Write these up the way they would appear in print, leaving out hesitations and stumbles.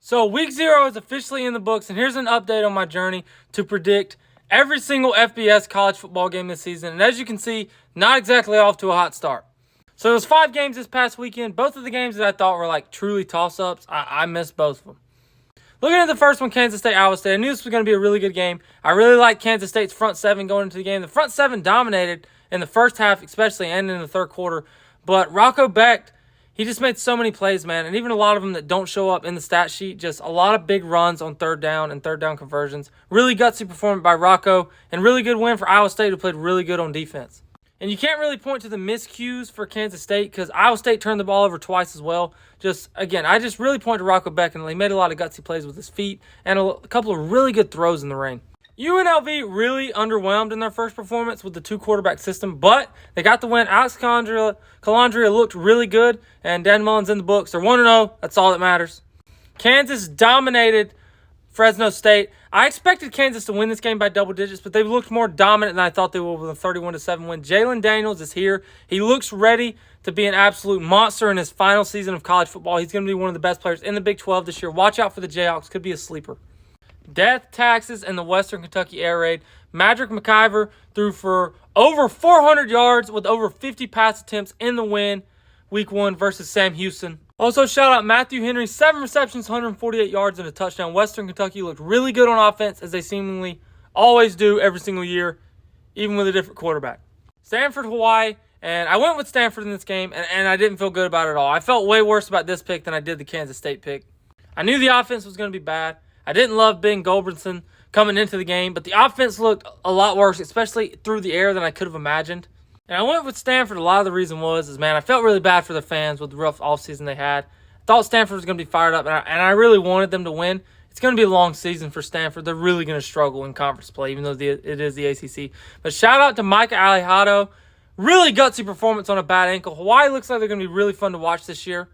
So week 0 is officially in the books, and here's an update on my journey to predict every single FBS college football game this season. And as you can see, not exactly off to a hot start. So there's 5 games this past weekend. Both of the games that I thought were like truly toss-ups, I missed both of them. Looking at the first one, Kansas State, Iowa State, I knew this was going to be a really good game. I really liked Kansas State's front 7 going into the game. The front 7 dominated in the first half especially and in the third quarter. But Rocco Becht, he just made so many plays, man, and even a lot of them that don't show up in the stat sheet. Just a lot of big runs on third down and third down conversions. Really gutsy performance by Rocco, and really good win for Iowa State, who played really good on defense. And you can't really point to the miscues for Kansas State because Iowa State turned the ball over twice as well. I just really point to Rocco Becht, and he made a lot of gutsy plays with his feet and a couple of really good throws in the rain. UNLV really underwhelmed in their first performance with the 2-quarterback system, but they got the win. Alex Calandria looked really good, and Dan Mullen's in the books. They're 1-0. That's all that matters. Kansas dominated Fresno State. I expected Kansas to win this game by double digits, but they looked more dominant than I thought they would with a 31-7 win. Jalen Daniels is here. He looks ready to be an absolute monster in his final season of college football. He's going to be one of the best players in the Big 12 this year. Watch out for the Jayhawks. Could be a sleeper. Death taxes in the Western Kentucky Air Raid. Madrick McIver threw for over 400 yards with over 50 pass attempts in the win week 1 versus Sam Houston. Also, shout out Matthew Henry, 7 receptions, 148 yards, and a touchdown. Western Kentucky looked really good on offense, as they seemingly always do every single year, even with a different quarterback. Stanford, Hawaii, and I went with Stanford in this game, and I didn't feel good about it at all. I felt way worse about this pick than I did the Kansas State pick. I knew the offense was going to be bad. I didn't love Ben Gulbranson coming into the game, but the offense looked a lot worse, especially through the air, than I could have imagined. And I went with Stanford. A lot of the reason was, I felt really bad for the fans with the rough offseason they had. I thought Stanford was going to be fired up, and I really wanted them to win. It's going to be a long season for Stanford. They're really going to struggle in conference play, even though it is the ACC. But shout out to Micah Alejado. Really gutsy performance on a bad ankle. Hawaii looks like they're going to be really fun to watch this year.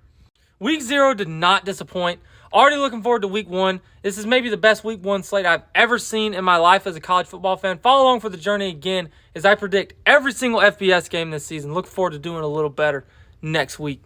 Week 0 did not disappoint. Already looking forward to week 1. This is maybe the best week 1 slate I've ever seen in my life as a college football fan. Follow along for the journey again as I predict every single FBS game this season. Look forward to doing a little better next week.